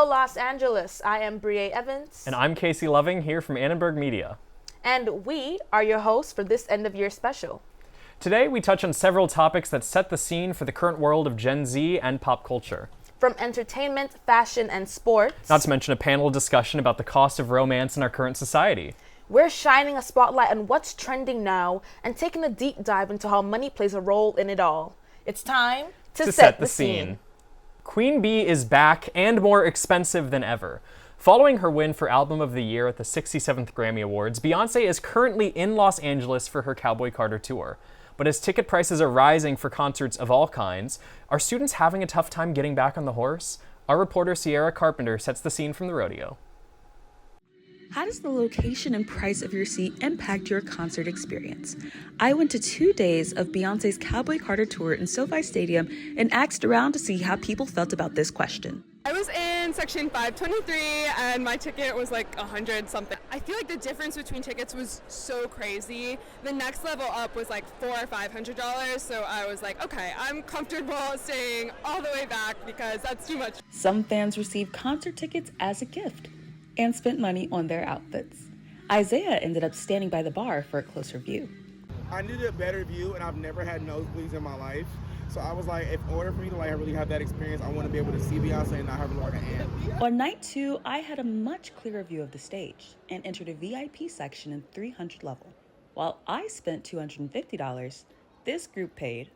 Los Angeles. I am Brie Evans. And I'm Casey Loving, here from Annenberg Media. And we are your hosts for this end of year special. Today, we touch on several topics that set the scene for the current world of Gen Z and pop culture. From entertainment, fashion, and sports. Not to mention a panel discussion about the cost of romance in our current society. We're shining a spotlight on what's trending now and taking a deep dive into how money plays a role in it all. It's time to set the scene. Queen Bee is back and more expensive than ever. Following her win for Album of the Year at the 67th Grammy Awards, Beyoncé is currently in Los Angeles for her Cowboy Carter tour. But as ticket prices are rising for concerts of all kinds, are students having a tough time getting back on the horse? Our reporter Sierra Carpenter sets the scene from the rodeo. How does the location and price of your seat impact your concert experience? I went to 2 days of Beyoncé's Cowboy Carter tour in SoFi Stadium and asked around to see how people felt about this question. I was in section 523 and my ticket was like 100 something. I feel like the difference between tickets was so crazy. The next level up was like $400 or $500, so I was like, okay, I'm comfortable staying all the way back because that's too much. Some fans received concert tickets as a gift and spent money on their outfits. Isaiah ended up standing by the bar for a closer view. I needed a better view, and I've never had nosebleeds in my life. So I was like, in order for me to really have that experience, I want to be able to see Beyonce and not have her like an ant. On night 2, I had a much clearer view of the stage and entered a VIP section in 300 level. While I spent $250, this group paid.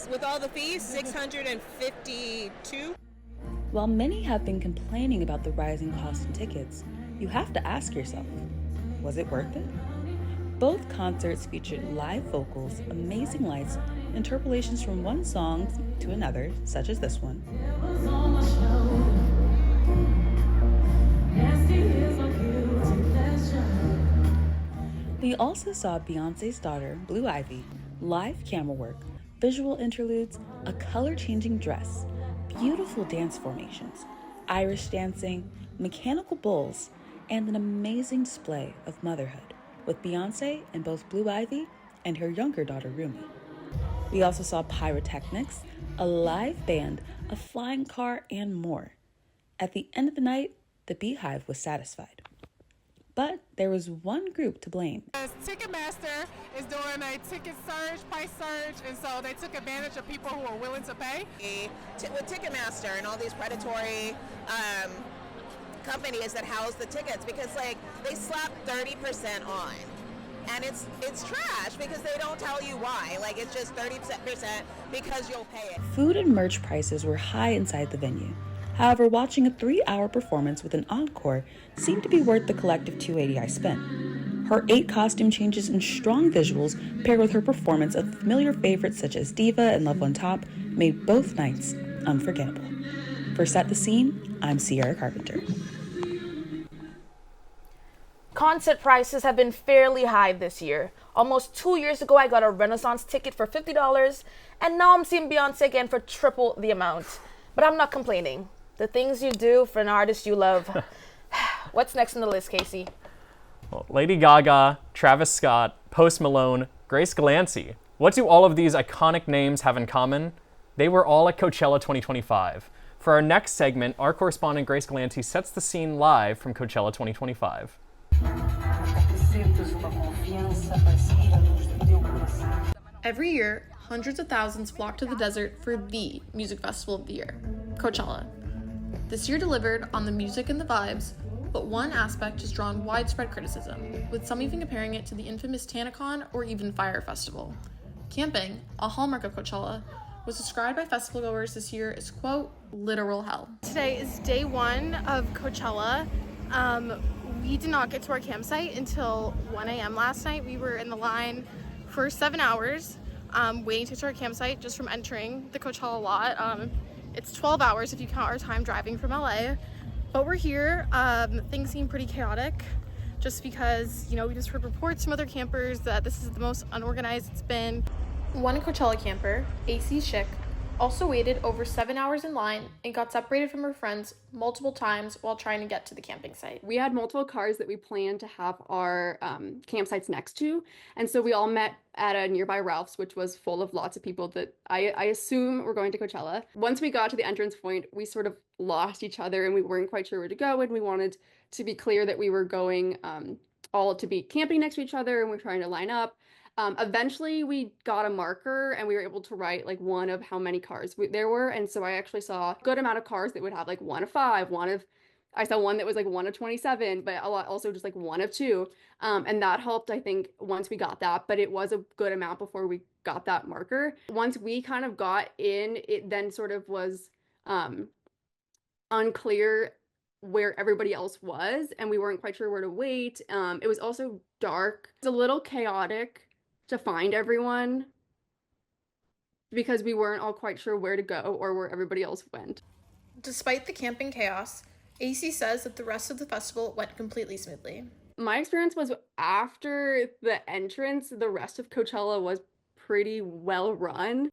With all the fees, $652. While many have been complaining about the rising cost in tickets, you have to ask yourself, was it worth it? Both concerts featured live vocals, amazing lights, interpolations from one song to another, such as this one. We also saw Beyoncé's daughter, Blue Ivy, live camera work, visual interludes, a color-changing dress, beautiful dance formations, Irish dancing, mechanical bulls, and an amazing display of motherhood with Beyoncé and both Blue Ivy and her younger daughter Rumi. We also saw pyrotechnics, a live band, a flying car, and more. At the end of the night, the Beehive was satisfied. But there was one group to blame. Ticketmaster is doing a ticket surge, price surge, and so they took advantage of people who are willing to pay. With Ticketmaster and all these predatory companies that house the tickets, because like they slap 30% on. And it's trash because they don't tell you why. Like it's just 30% because you'll pay it. Food and merch prices were high inside the venue. However, watching a 3-hour performance with an encore seemed to be worth the collective $280 I spent. Her 8 costume changes and strong visuals, paired with her performance of familiar favorites such as Diva and Love on Top, made both nights unforgettable. For Set the Scene, I'm Sierra Carpenter. Concert prices have been fairly high this year. Almost 2 years ago, I got a Renaissance ticket for $50, and now I'm seeing Beyoncé again for triple the amount. But I'm not complaining. The things you do for an artist you love. What's next on the list, Casey? Well, Lady Gaga, Travis Scott, Post Malone, Grace Galancy. What do all of these iconic names have in common? They were all at Coachella 2025. For our next segment, our correspondent Grace Galancy sets the scene live from Coachella 2025. Every year, hundreds of thousands flock to the desert for the music festival of the year, Coachella. This year delivered on the music and the vibes, but one aspect has drawn widespread criticism, with some even comparing it to the infamous TanaCon or even Fyre Festival. Camping, a hallmark of Coachella, was described by festival goers this year as, quote, literal hell. Today is day 1 of Coachella. We did not get to our campsite until 1 a.m. last night. We were in the line for 7 hours waiting to get to our campsite just from entering the Coachella lot. It's 12 hours if you count our time driving from LA, but we're here. Things seem pretty chaotic just because, we just heard reports from other campers that this is the most unorganized it's been. One Coachella camper, AC Schick, also waited over 7 hours in line and got separated from her friends multiple times while trying to get to the camping site. We had multiple cars that we planned to have our campsites next to, and so we all met at a nearby Ralph's, which was full of lots of people that I assume were going to Coachella. Once we got to the entrance point, we sort of lost each other and we weren't quite sure where to go, and we wanted to be clear that we were going all to be camping next to each other, and we're trying to line up. Eventually we got a marker and we were able to write like one of how many cars there were. And so I actually saw a good amount of cars that would have like 1 of 5, I saw one that was like 1 of 27, but a lot also just like 1 of 2. And that helped, I think, once we got that, but it was a good amount before we got that marker. Once we kind of got in, it then sort of was unclear where everybody else was, and we weren't quite sure where to wait. It was also dark. It was a little chaotic to find everyone because we weren't all quite sure where to go or where everybody else went. Despite the camping chaos, AC says that the rest of the festival went completely smoothly. My experience was after the entrance, the rest of Coachella was pretty well run.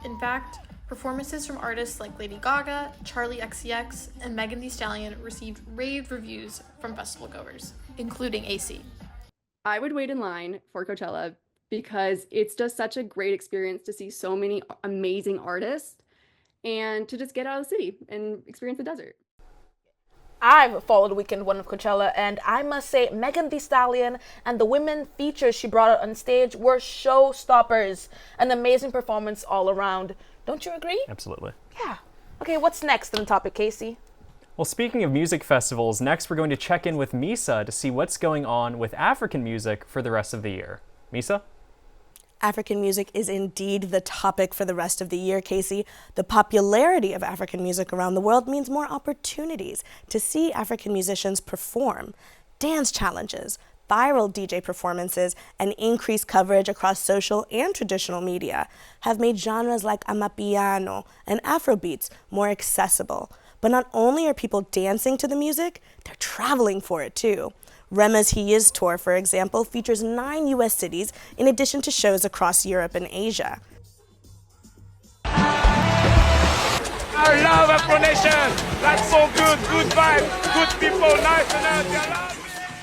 In fact, performances from artists like Lady Gaga, Charli XCX, and Megan Thee Stallion received rave reviews from festival goers, including AC. I would wait in line for Coachella because it's just such a great experience to see so many amazing artists and to just get out of the city and experience the desert. I've followed weekend 1 of Coachella, and I must say Megan Thee Stallion and the women features she brought out on stage were showstoppers. An amazing performance all around. Don't you agree? Absolutely. Yeah. Okay, what's next on the topic, Casey? Well, speaking of music festivals, next we're going to check in with Misa to see what's going on with African music for the rest of the year. Misa? African music is indeed the topic for the rest of the year, Casey. The popularity of African music around the world means more opportunities to see African musicians perform. Dance challenges, viral DJ performances, and increased coverage across social and traditional media have made genres like Amapiano and Afrobeats more accessible. But not only are people dancing to the music, they're traveling for it too. Rema's He Is tour, for example, features 9 U.S. cities in addition to shows across Europe and Asia. I love Afro Nation. That's so good. Good vibe. Good people. Nice energy. I love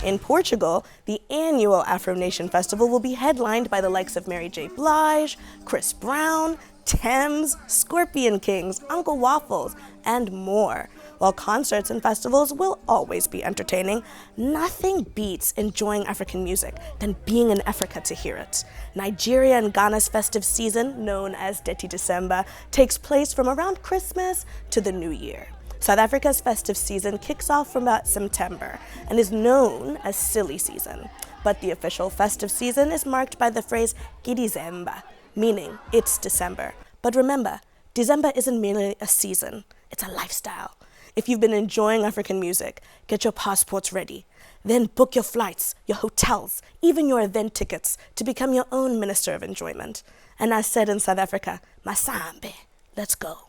it. In Portugal, the annual Afro Nation Festival will be headlined by the likes of Mary J. Blige, Chris Brown, Thames, Scorpion Kings, Uncle Waffles, and more. While concerts and festivals will always be entertaining, nothing beats enjoying African music than being in Africa to hear it. Nigeria and Ghana's festive season, known as Deti December, takes place from around Christmas to the New Year. South Africa's festive season kicks off from about September and is known as Silly Season. But the official festive season is marked by the phrase Gidizemba, meaning it's December. But remember, December isn't merely a season, it's a lifestyle. If you've been enjoying African music, get your passports ready. Then book your flights, your hotels, even your event tickets to become your own minister of enjoyment. And as said in South Africa, Masambe, let's go.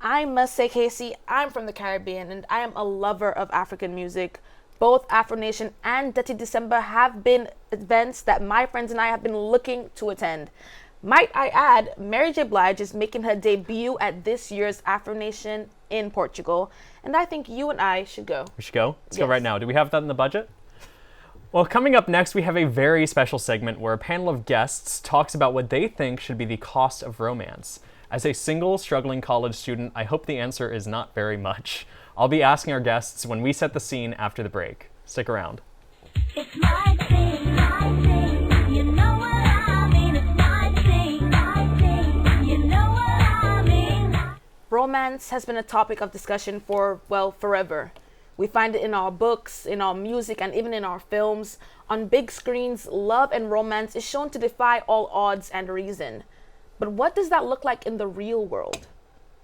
I must say, Casey, I'm from the Caribbean and I am a lover of African music. Both Afro Nation and Deti December have been events that my friends and I have been looking to attend. Might I add, Mary J. Blige is making her debut at this year's Afro Nation in Portugal, and I think you and I should go. We should go? Let's go right now. Do we have that in the budget? Well, coming up next, we have a very special segment where a panel of guests talks about what they think should be the cost of romance. As a single, struggling college student, I hope the answer is not very much. I'll be asking our guests when we set the scene after the break. Stick around. It's my thing, you know what I mean. It's my thing, you know what I mean. Romance has been a topic of discussion for, well, forever. We find it in our books, in our music, and even in our films. On big screens, love and romance is shown to defy all odds and reason. But what does that look like in the real world?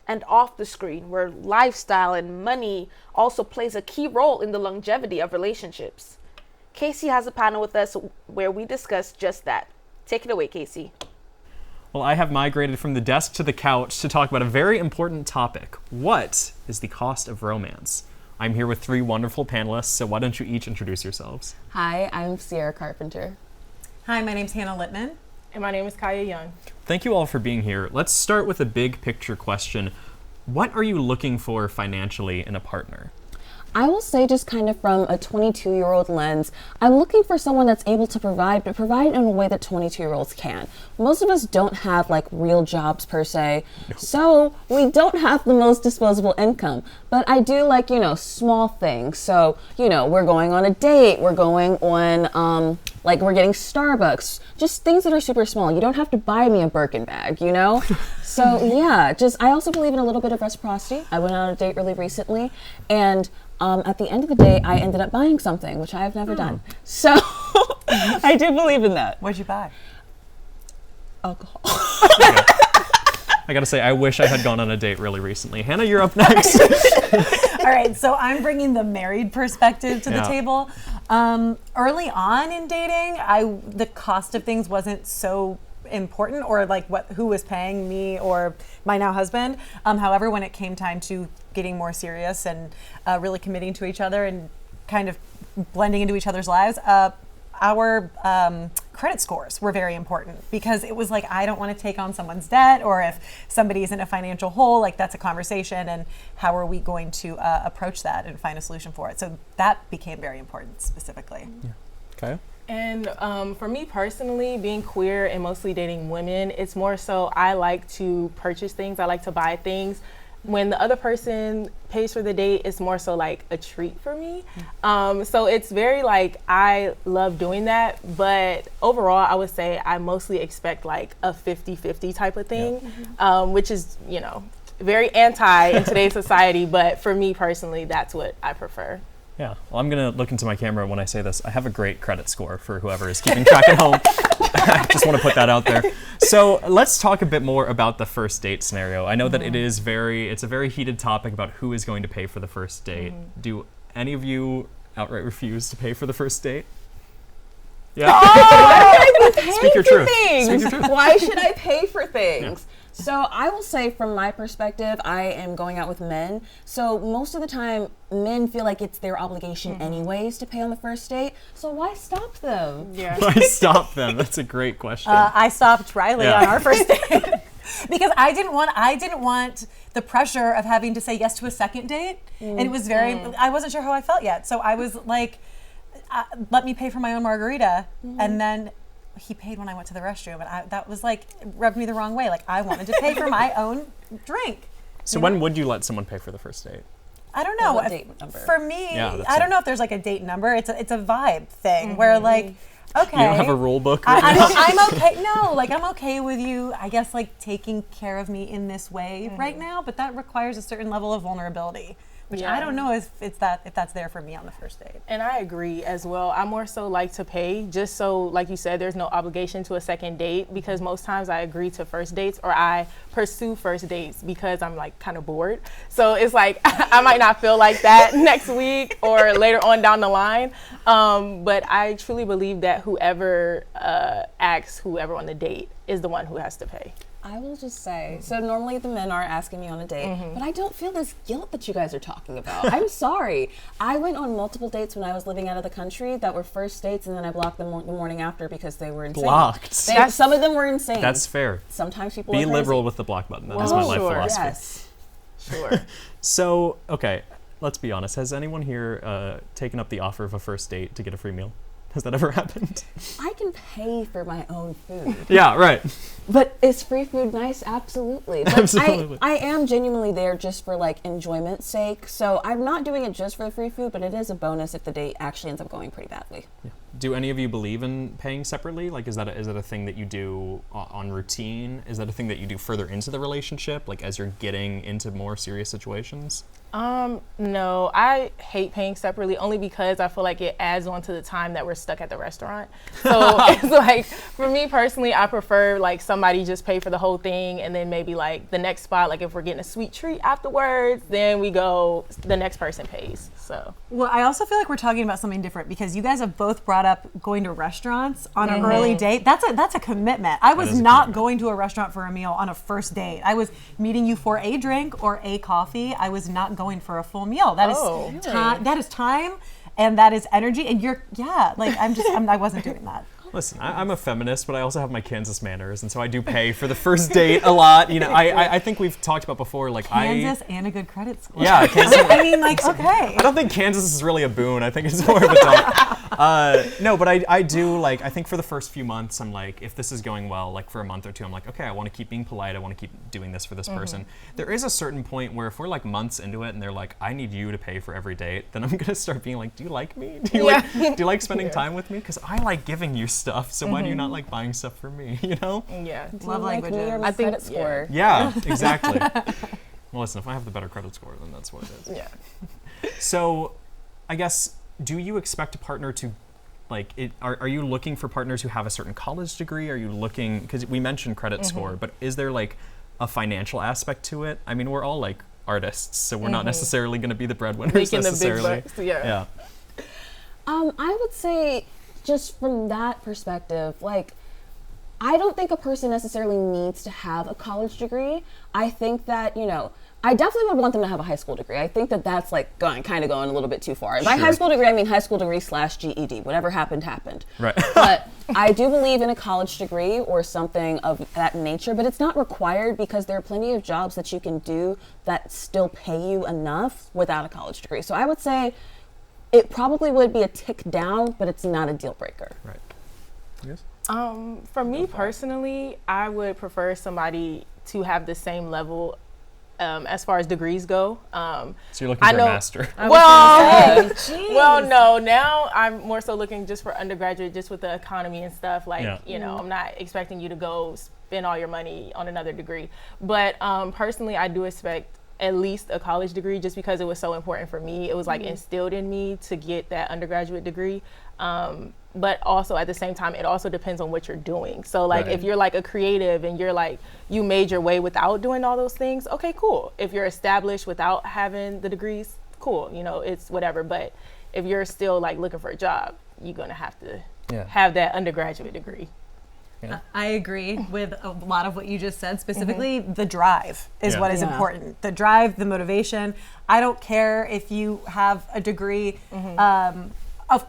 And off the screen, where lifestyle and money also plays a key role in the longevity of relationships. Casey has a panel with us where we discuss just that. Take it away, Casey. Well, I have migrated from the desk to the couch to talk about a very important topic. What is the cost of romance? I'm here with 3 wonderful panelists, so why don't you each introduce yourselves? Hi, I'm Sierra Carpenter. Hi, my name's Hannah Littman. And my name is Kaya Young. thank you all for being here. Let's start with a big picture question. What are you looking for financially in a partner? I will say, just kind of from a 22-year-old lens, I'm looking for someone that's able to provide, but provide in a way that 22-year-olds can. Most of us don't have like real jobs per se, so we don't have the most disposable income. But I do like, small things. So, we're going on a date, we're going on, we're getting Starbucks, just things that are super small. You don't have to buy me a Birkin bag, So yeah, I also believe in a little bit of reciprocity. I went on a date really recently, and at the end of the day, I ended up buying something, which I have never done. So I do believe in that. What'd you buy? Alcohol. I gotta say, I wish I had gone on a date really recently. Hannah, you're up next. All right, so I'm bringing the married perspective to the table. Early on in dating, the cost of things wasn't so important, or like who was paying me or my now husband. However, when it came time to getting more serious and really committing to each other and kind of blending into each other's lives, our credit scores were very important, because it was like, I don't want to take on someone's debt, or if somebody's in a financial hole, like that's a conversation, and how are we going to approach that and find a solution for it? So that became very important specifically. Yeah. Okay. And for me personally, being queer and mostly dating women, it's more so I like to purchase things. I like to buy things. When the other person pays for the date, it's more so like a treat for me. So it's very like, I love doing that. But overall, I would say I mostly expect like a 50-50 type of thing, which is, very anti in today's society. But for me personally, that's what I prefer. Yeah, well, I'm going to look into my camera when I say this. I have a great credit score for whoever is keeping track at home. I just want to put that out there. So let's talk a bit more about the first date scenario. I know that it's a very heated topic about who is going to pay for the first date. Do any of you outright refuse to pay for the first date? Yeah. Speak your truth. Speak your truth. Why should I pay for things? Yeah. So I will say, from my perspective, I am going out with men. So most of the time, men feel like it's their obligation anyways to pay on the first date. So why stop them? Yeah. Why stop them? That's a great question. I stopped Riley on our first date because I didn't want the pressure of having to say yes to a second date. And it was I wasn't sure how I felt yet. So I was like, let me pay for my own margarita. And then he paid when I went to the restroom, and that was like, rubbed me the wrong way. Like, I wanted to pay for my own drink. So when would you let someone pay for the first date? I don't know. Date number? For me, I don't know if there's like a date number. It's a vibe thing where like, okay. You don't have a rule book? I'm okay. No, like, I'm okay with you, I guess, like taking care of me in this way right now, but that requires a certain level of vulnerability, which I don't know if that's there for me on the first date. And I agree as well. I more so like to pay, just so, like you said, there's no obligation to a second date, because most times I agree to first dates, or I pursue first dates because I'm like kind of bored. So it's like, I might not feel like that next week or later on down the line. But I truly believe that whoever asks whoever on the date is the one who has to pay. I will just say, so normally the men are asking me on a date, but I don't feel this guilt that you guys are talking about. I'm sorry. I went on multiple dates when I was living out of the country that were first dates, and then I blocked them the morning after because they were insane. Blocked? Some of them were insane. That's fair. Sometimes people Be are liberal with the block button. That is my life philosophy. Yes. Sure. So, okay, let's be honest. Has anyone here taken up the offer of a first date to get a free meal? Has that ever happened? I can pay for my own food. Yeah, right. But is free food nice? Absolutely. But Absolutely. I am genuinely there just for like enjoyment's sake. So I'm not doing it just for the free food, but it is a bonus if the date actually ends up going pretty badly. Yeah. Do any of you believe in paying separately? Like, is that a thing that you do on routine? Is that a thing that you do further into the relationship, like as you're getting into more serious situations? No, I hate paying separately, only because I feel like it adds on to the time that we're stuck at the restaurant. So it's like, for me personally, I prefer like somebody just pay for the whole thing, and then maybe like the next spot, like if we're getting a sweet treat afterwards, then the next person pays. So. Well, I also feel like we're talking about something different, because you guys have both brought up going to restaurants on an early date. That's a commitment. I was not going to a restaurant for a meal on a first date. I was meeting you for a drink or a coffee. I was not going for a full meal. That is time, and that is energy, and I wasn't doing that. Listen, I'm a feminist, but I also have my Kansas manners, and so I do pay for the first date a lot. You know, I think we've talked about before, like Kansas and a good credit score. Yeah, Kansas. I mean, like, okay. I don't think Kansas is really a boon. I think it's more of a dump. No, but I do, like, I think for the first few months, I'm like, if this is going well, like for a month or two, I'm like, okay, I want to keep being polite. I want to keep doing this for this person. There is a certain point where if we're like months into it and they're like, I need you to pay for every date, then I'm going to start being like, do you like me? Do you like spending time with me? Because I like giving you stuff, so why do you not like buying stuff for me, you know? Yeah. Love languages. I think credit score. Yeah, exactly. Well, listen, if I have the better credit score, then that's what it is. Yeah. So, I guess, do you expect a partner to, like, are you looking for partners who have a certain college degree? Are you looking, because we mentioned credit score, but is there, like, a financial aspect to it? I mean, we're all, like, artists, so we're not necessarily going to be the breadwinners Making necessarily. the big bucks, yeah. I would say, just from that perspective, like, I don't think a person necessarily needs to have a college degree. I think that, you know, I definitely would want them to have a high school degree. I think that that's like going a little bit too far. And by high school degree, I mean high school degree / GED. Whatever happened, happened. Right. But I do believe in a college degree or something of that nature, but it's not required because there are plenty of jobs that you can do that still pay you enough without a college degree. So I would say it probably would be a tick down, but it's not a deal breaker. Right. Yes? For me personally, I would prefer somebody to have the same level as far as degrees go. So you're looking for a master. Well, no. Now I'm more so looking just for undergraduate, just with the economy and stuff. Like, you know, I'm not expecting you to go spend all your money on another degree. But personally, I do expect at least a college degree, just because it was so important for me. It was like instilled in me to get that undergraduate degree. But also at the same time, it also depends on what you're doing. So like if you're like a creative and you're like, you made your way without doing all those things, okay, cool. If you're established without having the degrees, cool, you know, it's whatever. But if you're still like looking for a job, you're gonna have to have that undergraduate degree. Yeah. I agree with a lot of what you just said. Specifically, the drive is what is important. The drive, the motivation. I don't care if you have a degree,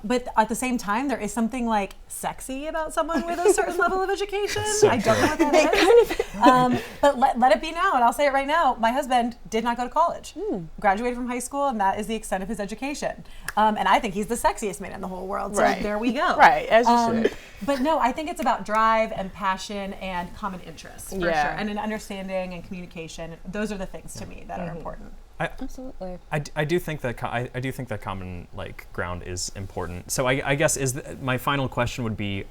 but at the same time, there is something like sexy about someone with a certain level of education. I don't know what that is. But let it be now, and I'll say it right now. My husband did not go to college. Graduated from high school, and that is the extent of his education. And I think he's the sexiest man in the whole world. So there we go. Right, as you should. But no, I think it's about drive and passion and common interests, for sure. And an understanding and communication. Those are the things to me that are important. Absolutely. I do think that I do think that common like ground is important. So I guess my final question would be,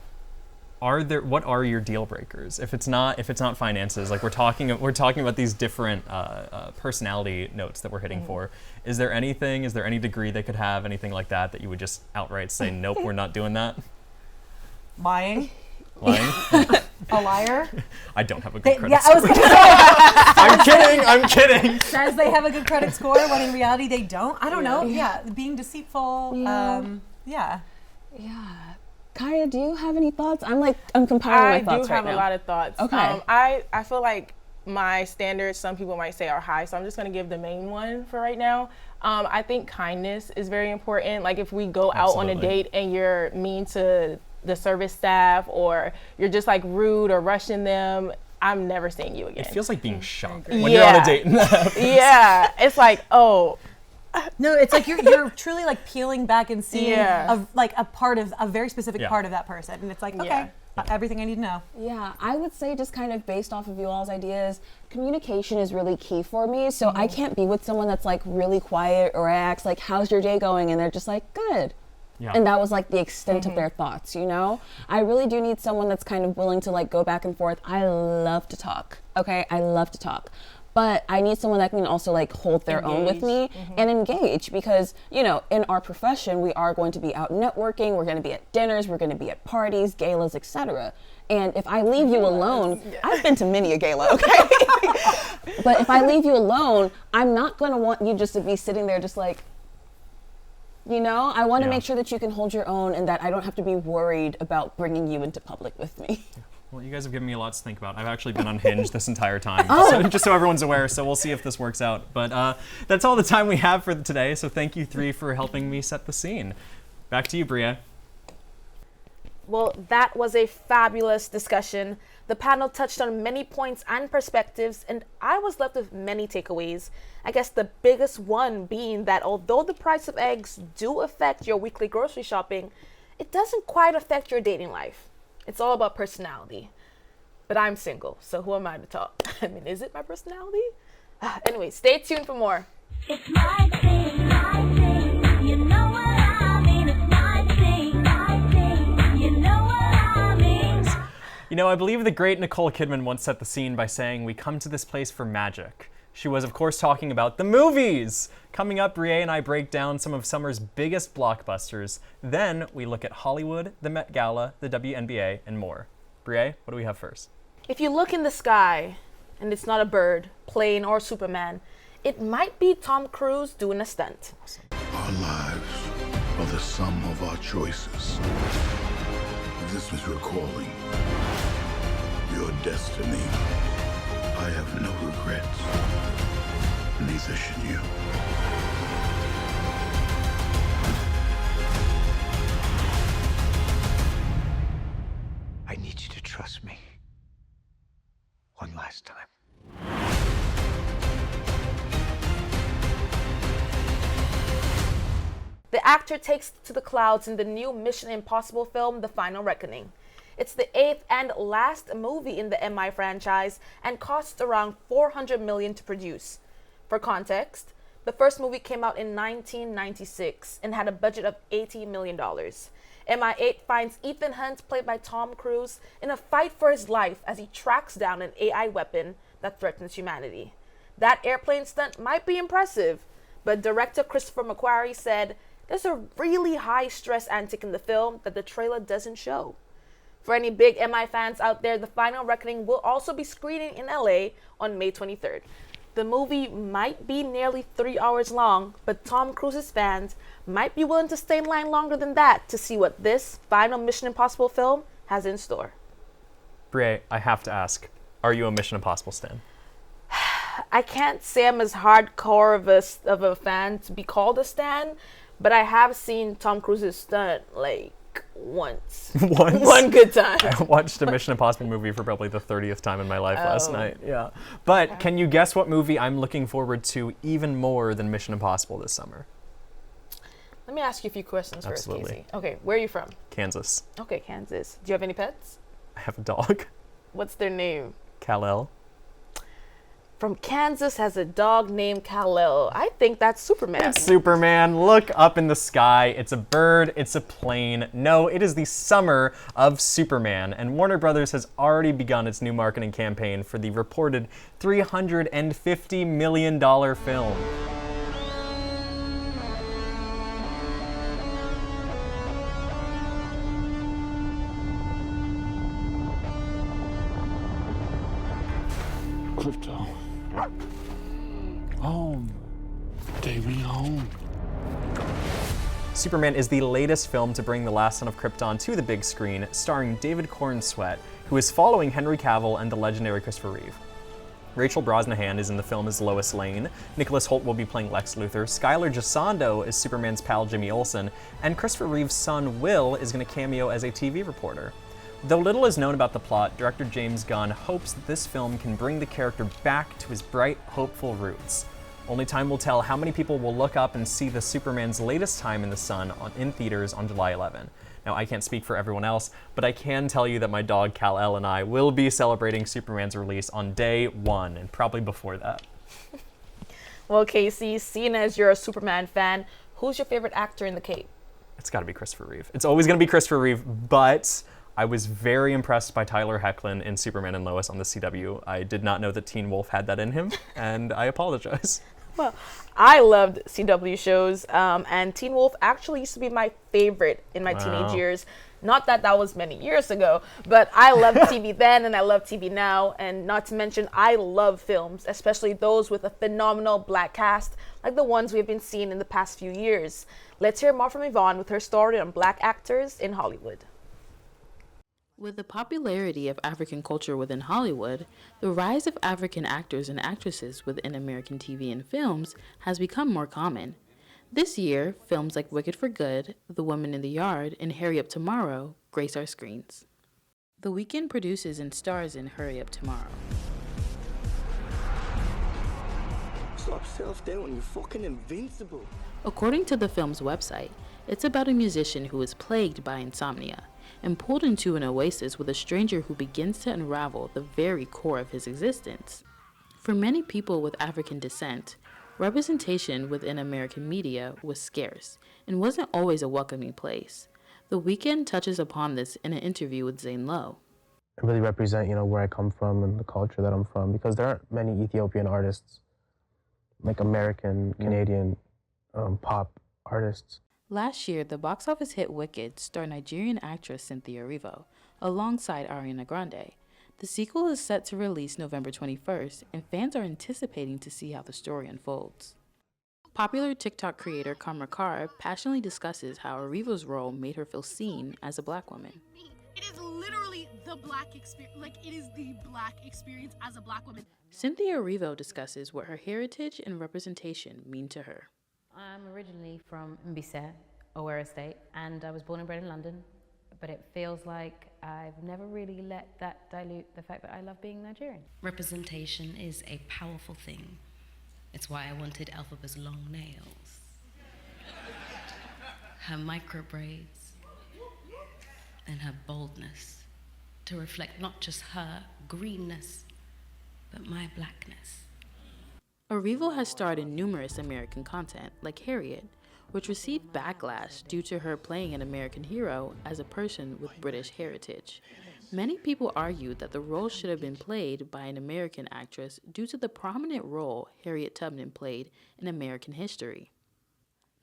what are your deal breakers? If it's not finances, like we're talking about these different personality notes that we're hitting for. Is there any degree they could have, anything like that you would just outright say nope, we're not doing that? Lying. A liar. I don't have a good credit score. I was gonna say. I'm kidding. Says they have a good credit score when in reality they don't. I don't know. Yeah, being deceitful. Yeah. Kaya, do you have any thoughts? I'm compiling my thoughts right now. I do have a lot of thoughts. Okay. I feel like my standards, some people might say, are high, so I'm just going to give the main one for right now. I think kindness is very important. Like if we go out on a date and you're mean to the service staff or you're just like rude or rushing them, I'm never seeing you again. It feels like being shocked when you're on a date and that happens. Yeah, it's like, oh. No, it's like you're truly like peeling back and seeing a very specific part of that person, and it's like, okay, everything I need to know. Yeah, I would say just kind of based off of you all's ideas, communication is really key for me. So I can't be with someone that's like really quiet or I ask like, how's your day going? And they're just like, good. Yeah. And that was like the extent of their thoughts, you know? I really do need someone that's kind of willing to like go back and forth. I love to talk, okay? I love to talk. But I need someone that can also like hold their own with me and engage because, you know, in our profession, we are going to be out networking, we're going to be at dinners, we're going to be at parties, galas, etc. And if I leave you alone, I've been to many a gala, okay? But if I leave you alone, I'm not going to want you just to be sitting there just like, you know, I want to make sure that you can hold your own and that I don't have to be worried about bringing you into public with me. Well, you guys have given me a lot to think about. I've actually been unhinged this entire time, just so everyone's aware, so we'll see if this works out. But that's all the time we have for today, so thank you three for helping me set the scene. Back to you, Bria. Well, that was a fabulous discussion. The panel touched on many points and perspectives, and I was left with many takeaways. I guess the biggest one being that although the price of eggs do affect your weekly grocery shopping, it doesn't quite affect your dating life. It's all about personality. But I'm single, so who am I to talk? I mean, is it my personality? Anyway, stay tuned for more. It's my thing, you know what I mean. It's my thing, you know what I mean. You know, I believe the great Nicole Kidman once set the scene by saying, "We come to this place for magic." She was, of course, talking about the movies! Coming up, Brie and I break down some of summer's biggest blockbusters. Then we look at Hollywood, the Met Gala, the WNBA, and more. Brie, what do we have first? If you look in the sky and it's not a bird, plane, or Superman, it might be Tom Cruise doing a stunt. Our lives are the sum of our choices. If this was your calling, your destiny, I have no regrets. Neither should you. I need you to trust me. One last time. The actor takes to the clouds in the new Mission Impossible film, The Final Reckoning. It's the 8th and last movie in the MI franchise and cost around $400 million to produce. For context, the first movie came out in 1996 and had a budget of $80 million. MI8 finds Ethan Hunt, played by Tom Cruise, in a fight for his life as he tracks down an AI weapon that threatens humanity. That airplane stunt might be impressive, but director Christopher McQuarrie said there's a really high-stress antic in the film that the trailer doesn't show. For any big MI fans out there, The Final Reckoning will also be screening in LA on May 23rd. The movie might be nearly 3 hours long, but Tom Cruise's fans might be willing to stay in line longer than that to see what this final Mission Impossible film has in store. Brie, I have to ask, are you a Mission Impossible stan? I can't say I'm as hardcore of a fan to be called a stan, but I have seen Tom Cruise's stunt like once. Once? One good time. I watched a Mission Impossible movie for probably the 30th time in my life last night. Yeah. But can you guess what movie I'm looking forward to even more than Mission Impossible this summer? Let me ask you a few questions Absolutely. first, Casey. Okay, where are you from? Kansas. Okay, Kansas. Do you have any pets? I have a dog. What's their name? Kal-El. From Kansas has a dog named Kal-El. I think that's Superman. It's Superman. Look up in the sky. It's a bird. It's a plane. No, it is the summer of Superman. And Warner Brothers has already begun its new marketing campaign for the reported $350 million film. Crypto. Home. Take me home. Superman is the latest film to bring The Last Son of Krypton to the big screen, starring David Cornsweet, who is following Henry Cavill and the legendary Christopher Reeve. Rachel Brosnahan is in the film as Lois Lane, Nicholas Hoult will be playing Lex Luthor, Skylar Gisondo is Superman's pal Jimmy Olsen, and Christopher Reeve's son Will is going to cameo as a TV reporter. Though little is known about the plot, director James Gunn hopes that this film can bring the character back to his bright, hopeful roots. Only time will tell how many people will look up and see the Superman's latest time in the sun in theaters on July 11. Now, I can't speak for everyone else, but I can tell you that my dog Kal-El and I will be celebrating Superman's release on day one, and probably before that. Well, Casey, seeing as you're a Superman fan, who's your favorite actor in the Cape? It's got to be Christopher Reeve. It's always going to be Christopher Reeve, but I was very impressed by Tyler Hoechlin in Superman and Lois on the CW. I did not know that Teen Wolf had that in him, and I apologize. Well, I loved CW shows, and Teen Wolf actually used to be my favorite in my teenage years. Not that that was many years ago, but I loved TV then and I love TV now. And not to mention, I love films, especially those with a phenomenal black cast, like the ones we've been seeing in the past few years. Let's hear more from Yvonne with her story on black actors in Hollywood. With the popularity of African culture within Hollywood, the rise of African actors and actresses within American TV and films has become more common. This year, films like Wicked for Good, The Woman in the Yard, and Hurry Up Tomorrow grace our screens. The Weeknd produces and stars in Hurry Up Tomorrow. Stop self-doubting, you're fucking invincible. According to the film's website, it's about a musician who is plagued by insomnia and pulled into an oasis with a stranger who begins to unravel the very core of his existence. For many people with African descent, representation within American media was scarce and wasn't always a welcoming place. The Weeknd touches upon this in an interview with Zane Lowe. I really represent, where I come from and the culture that I'm from, because there aren't many Ethiopian artists, like American, Canadian pop artists. Last year, the box office hit Wicked starred Nigerian actress Cynthia Erivo, alongside Ariana Grande. The sequel is set to release November 21st, and fans are anticipating to see how the story unfolds. Popular TikTok creator Kamra Carr passionately discusses how Erivo's role made her feel seen as a Black woman. It is literally the Black experience, it is the Black experience as a Black woman. Cynthia Erivo discusses what her heritage and representation mean to her. I'm originally from Mbise, Owerri State, and I was born and bred in London, but it feels like I've never really let that dilute the fact that I love being Nigerian. Representation is a powerful thing. It's why I wanted Elphaba's long nails, her micro braids, and her boldness to reflect not just her greenness, but my Blackness. Erivo has starred in numerous American content, like Harriet, which received backlash due to her playing an American hero as a person with British heritage. Many people argue that the role should have been played by an American actress due to the prominent role Harriet Tubman played in American history.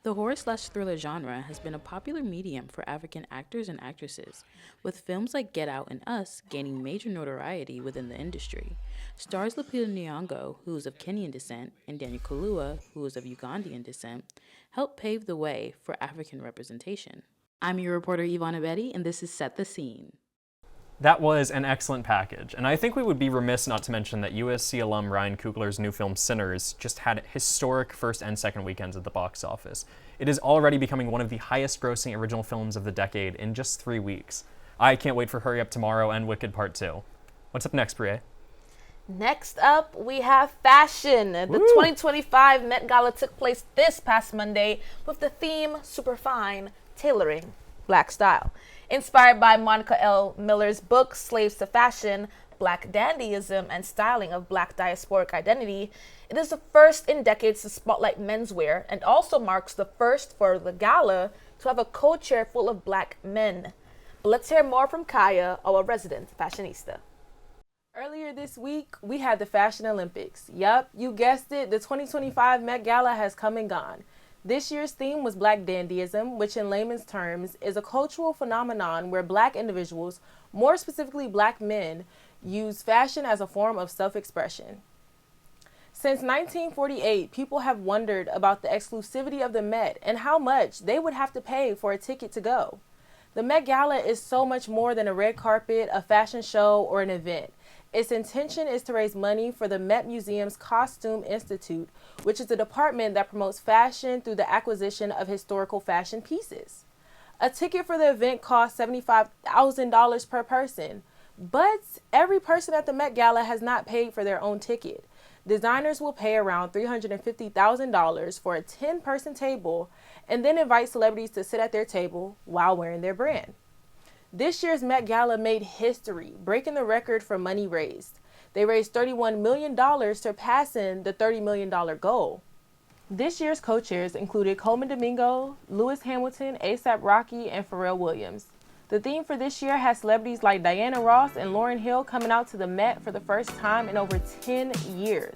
The horror/thriller genre has been a popular medium for African actors and actresses, with films like Get Out and Us gaining major notoriety within the industry. Stars Lupita Nyong'o, who is of Kenyan descent, and Daniel Kaluuya, who is of Ugandan descent, helped pave the way for African representation. I'm your reporter Ivana Betty, and this is Set the Scene. That was an excellent package, and I think we would be remiss not to mention that USC alum Ryan Coogler's new film Sinners just had historic first and second weekends at the box office. It is already becoming one of the highest grossing original films of the decade in just 3 weeks. I can't wait for Hurry Up Tomorrow and Wicked Part 2. What's up next, Brie? Next up, we have fashion. The 2025 Met Gala took place this past Monday with the theme Super Fine, Tailoring Black Style. Inspired by Monica L. Miller's book, Slaves to Fashion, Black Dandyism and Styling of Black Diasporic Identity, it is the first in decades to spotlight menswear and also marks the first for the gala to have a co-chair full of Black men. But let's hear more from Kaya, our resident fashionista. Earlier this week, we had the Fashion Olympics. Yup, you guessed it, the 2025 Met Gala has come and gone. This year's theme was Black Dandyism, which in layman's terms is a cultural phenomenon where Black individuals, more specifically Black men, use fashion as a form of self-expression. Since 1948, people have wondered about the exclusivity of the Met and how much they would have to pay for a ticket to go. The Met Gala is so much more than a red carpet, a fashion show, or an event. Its intention is to raise money for the Met Museum's Costume Institute, which is a department that promotes fashion through the acquisition of historical fashion pieces. A ticket for the event costs $75,000 per person, but every person at the Met Gala has not paid for their own ticket. Designers will pay around $350,000 for a 10-person table and then invite celebrities to sit at their table while wearing their brand. This year's Met Gala made history, breaking the record for money raised. They raised $31 million, surpassing the $30 million goal. This year's co-chairs included Coleman Domingo, Lewis Hamilton, A$AP Rocky, and Pharrell Williams. The theme for this year has celebrities like Diana Ross and Lauryn Hill coming out to the Met for the first time in over 10 years.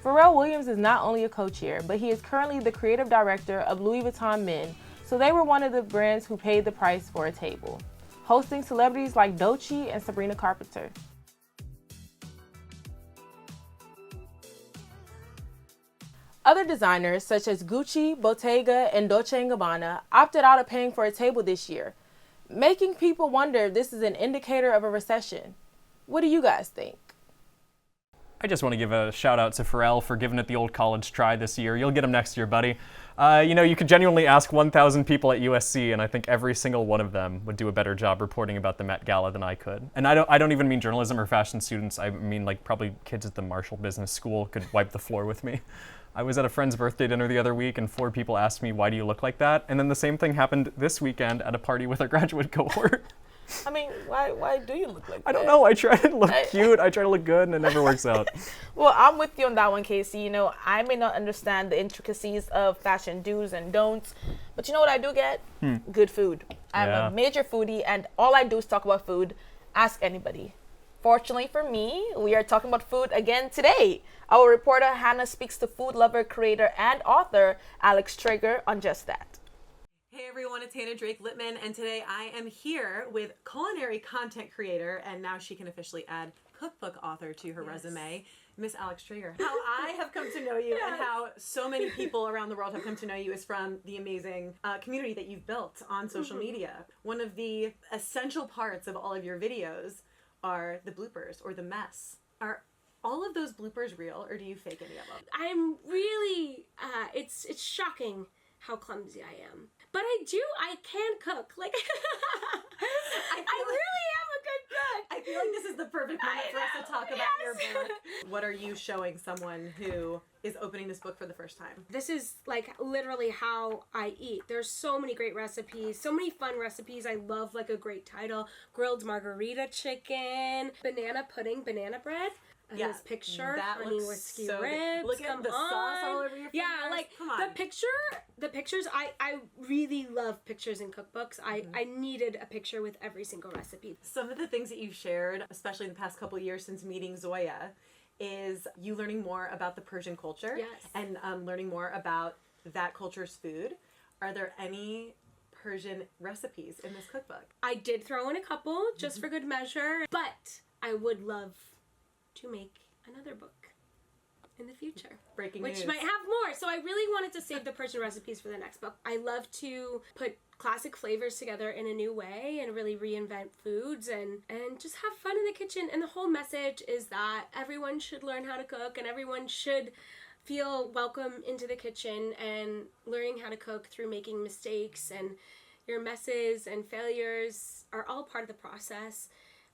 Pharrell Williams is not only a co-chair, but he is currently the creative director of Louis Vuitton Men, so they were one of the brands who paid the price for a table. hosting celebrities like Doechii and Sabrina Carpenter. Other designers such as Gucci, Bottega, and Dolce & Gabbana opted out of paying for a table this year, making people wonder if this is an indicator of a recession. What do you guys think? I just want to give a shout out to Pharrell for giving it the old college try this year. You'll get him next year, buddy. You could genuinely ask 1,000 people at USC, and I think every single one of them would do a better job reporting about the Met Gala than I could. And I don't even mean journalism or fashion students. I mean, like, probably kids at the Marshall Business School could wipe the floor with me. I was at a friend's birthday dinner the other week, and 4 people asked me, "Why do you look like that?" And then the same thing happened this weekend at a party with our graduate cohort. I mean, why do you look like that? I don't know. I try to look cute. I try to look good, and it never works out. Well, I'm with you on that one, Casey. I may not understand the intricacies of fashion do's and don'ts, but you know what I do get? Good food. I'm a major foodie, and all I do is talk about food. Ask anybody. Fortunately for me, we are talking about food again today. Our reporter Hannah speaks to food lover, creator, and author Alex Traeger on just that. Hey everyone, it's Hannah Drake Littman, and today I am here with culinary content creator, and now she can officially add cookbook author to her resume, Miss Alex Traeger. How I have come to know you and how so many people around the world have come to know you is from the amazing community that you've built on social media. One of the essential parts of all of your videos are the bloopers or the mess. Are all of those bloopers real, or do you fake any of them? I'm really, it's shocking how clumsy I am. But I can cook. Like, I really am a good cook. I feel like this is the perfect moment for us to talk about your book. What are you showing someone who is opening this book for the first time? This is like literally how I eat. There's so many great recipes, so many fun recipes. I love like a great title. Grilled margarita chicken, banana pudding, banana bread. And this picture, honey whiskey ribs. Look at the sauce all over your fingers. Yeah, like come on. The pictures. I really love pictures in cookbooks. I needed a picture with every single recipe. Some of the things that you've shared, especially in the past couple of years since meeting Zoya, is you learning more about the Persian culture and learning more about that culture's food. Are there any Persian recipes in this cookbook? I did throw in a couple just for good measure, but I would love to make another book in the future. Breaking news. Which might have more. So I really wanted to save the Persian recipes for the next book. I love to put classic flavors together in a new way and really reinvent foods and just have fun in the kitchen. And the whole message is that everyone should learn how to cook and everyone should feel welcome into the kitchen, and learning how to cook through making mistakes and your messes and failures are all part of the process.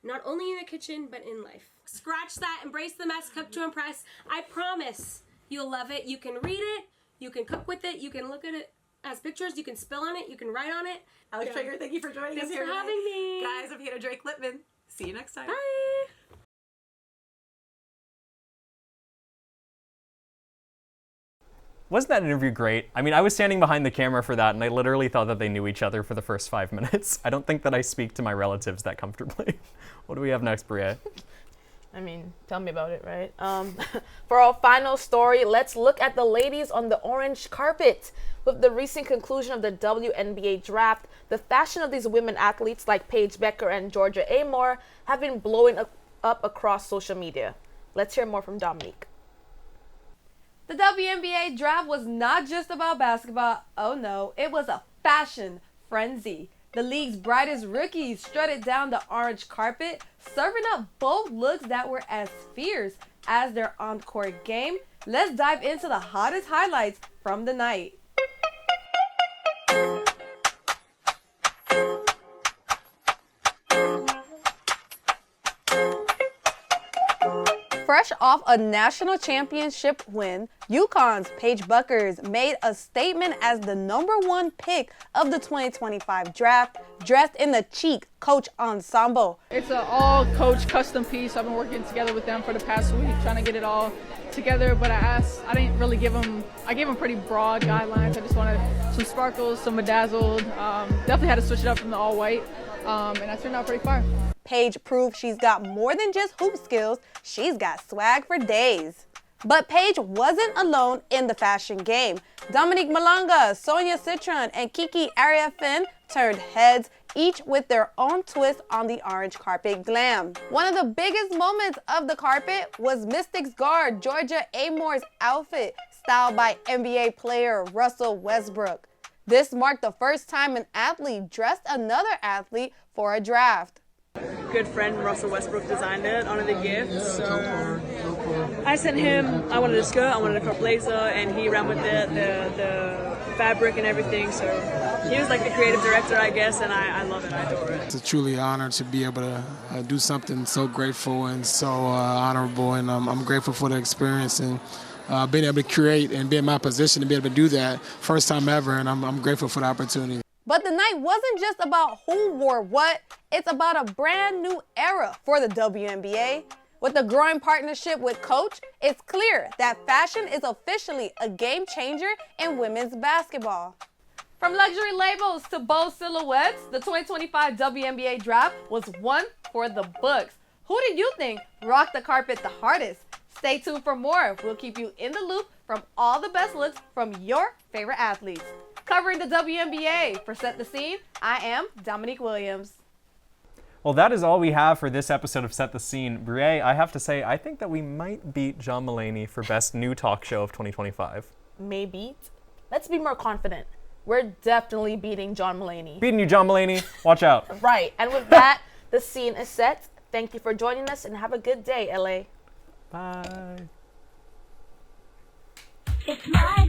Not only in the kitchen, but in life. Scratch that, embrace the mess, cook to impress. I promise you'll love it. You can read it, you can cook with it, you can look at it as pictures, you can spill on it, you can write on it. Alex Traeger, thank you for joining us here Thanks for having me. Guys, I'm Hannah Drake Littman. See you next time. Bye. Wasn't that interview great? I mean, I was standing behind the camera for that, and I literally thought that they knew each other for the first 5 minutes. I don't think that I speak to my relatives that comfortably. What do we have next, Bria? I mean, tell me about it, right? For our final story, let's look at the ladies on the orange carpet. With the recent conclusion of the WNBA draft, the fashion of these women athletes like Paige Becker and Georgia Amore have been blowing up across social media. Let's hear more from Dominique. The WNBA draft was not just about basketball. Oh no, it was a fashion frenzy. The league's brightest rookies strutted down the orange carpet, serving up bold looks that were as fierce as their on-court game. Let's dive into the hottest highlights from the night. Fresh off a national championship win, UConn's Paige Buckers made a statement as the #1 pick of the 2025 draft, dressed in the chic Coach ensemble. It's an all-Coach custom piece. I've been working together with them for the past week, trying to get it all together, but I didn't really give them, I gave them pretty broad guidelines. I just wanted some sparkles, some bedazzled. Definitely had to switch it up from the all-white, and that turned out pretty fire. Paige proved she's got more than just hoop skills, she's got swag for days. But Paige wasn't alone in the fashion game. Dominique Malonga, Sonia Citron, and Kiki Ariafin turned heads each with their own twist on the orange carpet glam. One of the biggest moments of the carpet was Mystics guard Georgia Amore's outfit, styled by NBA player Russell Westbrook. This marked the first time an athlete dressed another athlete for a draft. Good friend Russell Westbrook designed it, honor the gift. So I sent him, I wanted a skirt, I wanted a crop blazer, and he ran with the fabric and everything. So he was like the creative director, I guess, and I love it, I adore it. It's a truly honor to be able to do something so grateful and so honorable, and I'm grateful for the experience and being able to create and be in my position to be able to do that first time ever, and I'm grateful for the opportunity. But the night wasn't just about who wore what, it's about a brand new era for the WNBA. With the growing partnership with Coach, it's clear that fashion is officially a game changer in women's basketball. From luxury labels to bold silhouettes, the 2025 WNBA draft was one for the books. Who do you think rocked the carpet the hardest? Stay tuned for more. We'll keep you in the loop from all the best looks from your favorite athletes. Covering the WNBA for Set the Scene, I am Dominique Williams. Well, that is all we have for this episode of Set the Scene. Brie, I have to say, I think that we might beat John Mulaney for Best New Talk Show of 2025. Maybe. Let's be more confident. We're definitely beating John Mulaney. Beating you, John Mulaney. Watch out. Right. And with that, the scene is set. Thank you for joining us and have a good day, LA. Bye. It's my